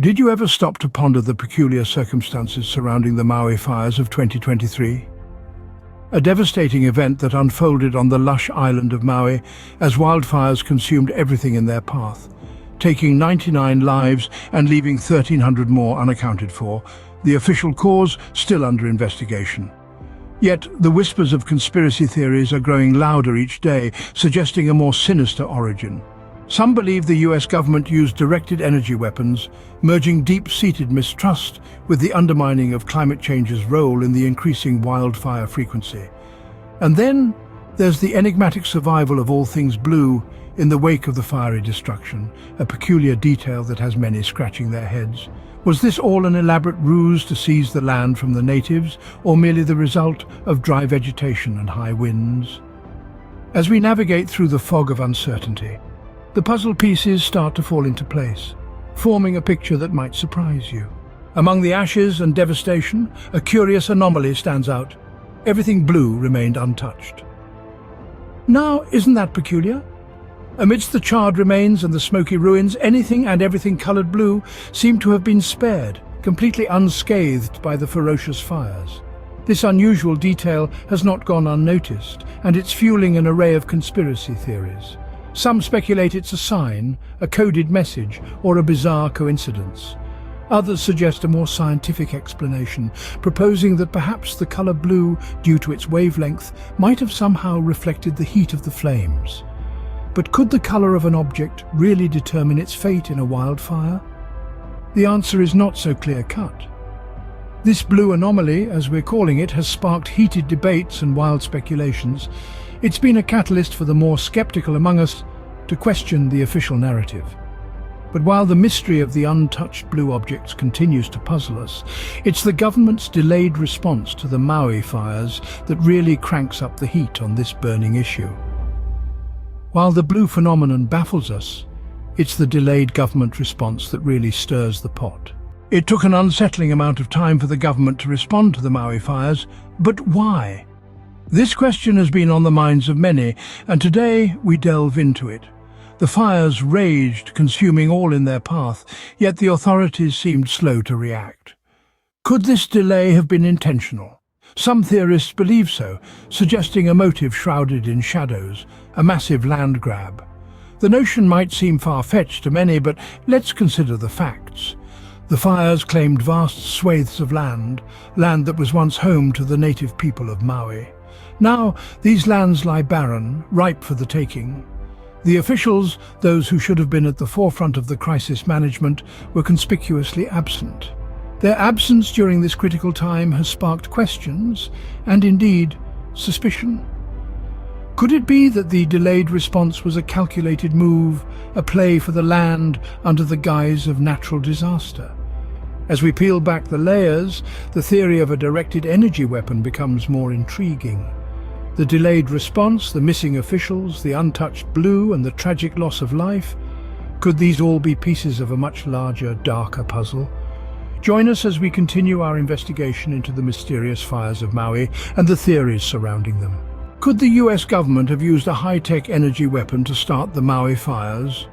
Did you ever stop to ponder the peculiar circumstances surrounding the Maui fires of 2023? A devastating event that unfolded on the lush island of Maui as wildfires consumed everything in their path, taking 99 lives and leaving 1,300 more unaccounted for, the official cause still under investigation. Yet the whispers of conspiracy theories are growing louder each day, suggesting a more sinister origin. Some believe the US government used directed energy weapons, merging deep-seated mistrust with the undermining of climate change's role in the increasing wildfire frequency. And then there's the enigmatic survival of all things blue in the wake of the fiery destruction, a peculiar detail that has many scratching their heads. Was this all an elaborate ruse to seize the land from the natives, or merely the result of dry vegetation and high winds? As we navigate through the fog of uncertainty, the puzzle pieces start to fall into place, forming a picture that might surprise you. Among the ashes and devastation, a curious anomaly stands out. Everything blue remained untouched. Now, isn't that peculiar? Amidst the charred remains and the smoky ruins, anything and everything colored blue seemed to have been spared, completely unscathed by the ferocious fires. This unusual detail has not gone unnoticed, and it's fueling an array of conspiracy theories. Some speculate it's a sign, a coded message, or a bizarre coincidence. Others suggest a more scientific explanation, proposing that perhaps the color blue, due to its wavelength, might have somehow reflected the heat of the flames. But could the color of an object really determine its fate in a wildfire? The answer is not so clear-cut. This blue anomaly, as we're calling it, has sparked heated debates and wild speculations. It's been a catalyst for the more skeptical among us to question the official narrative. But while the mystery of the untouched blue objects continues to puzzle us, it's the government's delayed response to the Maui fires that really cranks up the heat on this burning issue. While the blue phenomenon baffles us, it's the delayed government response that really stirs the pot. It took an unsettling amount of time for the government to respond to the Maui fires, but why? This question has been on the minds of many, and today we delve into it. The fires raged, consuming all in their path, yet the authorities seemed slow to react. Could this delay have been intentional? Some theorists believe so, suggesting a motive shrouded in shadows, a massive land grab. The notion might seem far-fetched to many, but let's consider the facts. The fires claimed vast swathes of land that was once home to the native people of Maui. Now, these lands lie barren, ripe for the taking. The officials, those who should have been at the forefront of the crisis management, were conspicuously absent. Their absence during this critical time has sparked questions, and indeed, suspicion. Could it be that the delayed response was a calculated move, a play for the land under the guise of natural disaster? As we peel back the layers, the theory of a directed energy weapon becomes more intriguing. The delayed response, the missing officials, the untouched blue, and the tragic loss of life, could these all be pieces of a much larger, darker puzzle? Join us as we continue our investigation into the mysterious fires of Maui and the theories surrounding them. Could the US government have used a high-tech energy weapon to start the Maui fires?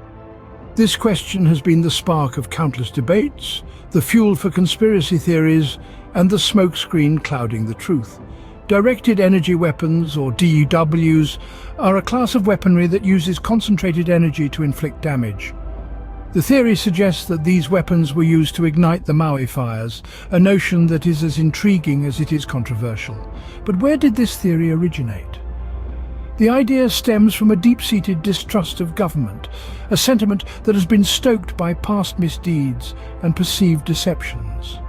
This question has been the spark of countless debates, the fuel for conspiracy theories, and the smokescreen clouding the truth. Directed energy weapons, or DEWs, are a class of weaponry that uses concentrated energy to inflict damage. The theory suggests that these weapons were used to ignite the Maui fires, a notion that is as intriguing as it is controversial. But where did this theory originate? The idea stems from a deep-seated distrust of government, a sentiment that has been stoked by past misdeeds and perceived deceptions.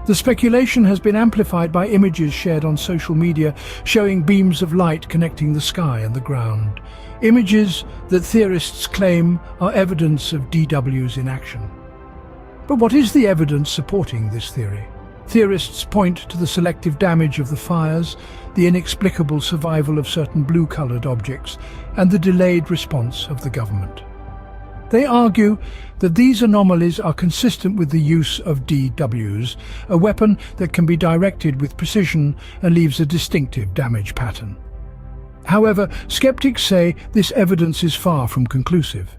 The speculation has been amplified by images shared on social media showing beams of light connecting the sky and the ground. Images that theorists claim are evidence of DWs in action. But what is the evidence supporting this theory? Theorists point to the selective damage of the fires, the inexplicable survival of certain blue-colored objects, and the delayed response of the government. They argue that these anomalies are consistent with the use of DWs, a weapon that can be directed with precision and leaves a distinctive damage pattern. However, skeptics say this evidence is far from conclusive.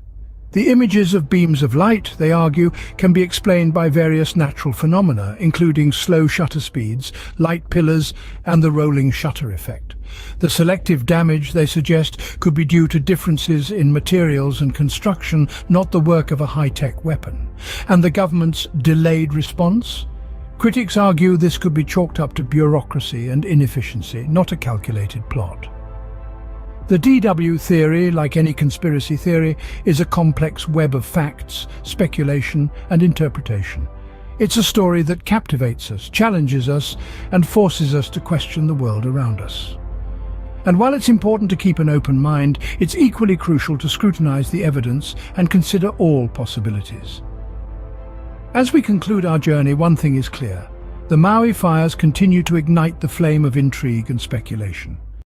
The images of beams of light, they argue, can be explained by various natural phenomena, including slow shutter speeds, light pillars, and the rolling shutter effect. The selective damage, they suggest, could be due to differences in materials and construction, not the work of a high-tech weapon. And the government's delayed response? Critics argue this could be chalked up to bureaucracy and inefficiency, not a calculated plot. The DW theory, like any conspiracy theory, is a complex web of facts, speculation, and interpretation. It's a story that captivates us, challenges us, and forces us to question the world around us. And while it's important to keep an open mind, it's equally crucial to scrutinize the evidence and consider all possibilities. As we conclude our journey, one thing is clear. The Maui fires continue to ignite the flame of intrigue and speculation.